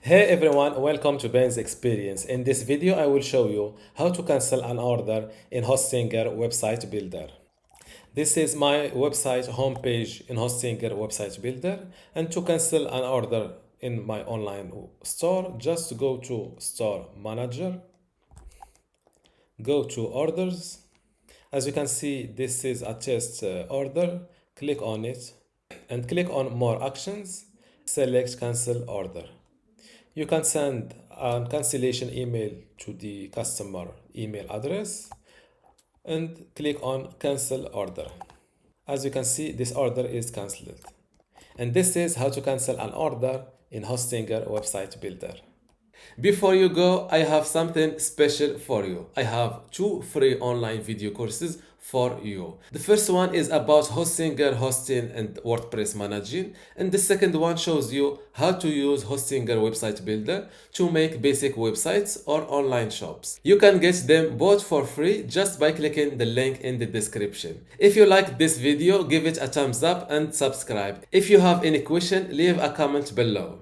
Hey everyone, welcome to Ben's Experience. In this video, I will show you how to cancel an order in Hostinger Website Builder. This is my website homepage in Hostinger Website Builder. And to cancel an order in my online store, just go to Store Manager, go to Orders. As you can see, this is a test order. Click on it and click on More Actions. Select Cancel Order. You can send a cancellation email to the customer email address and click on cancel order. As you can see, this order is cancelled. And this is how to cancel an order in Hostinger Website Builder. Before you go, I have something special for you. I have two free online video courses for you. The first one is about Hostinger hosting and WordPress managing, and the second one shows you how to use Hostinger Website Builder to make basic websites or online shops. You can get them both for free just by clicking the link in the description. If you like this video, give it a thumbs up and subscribe. If you have any question, leave a comment below.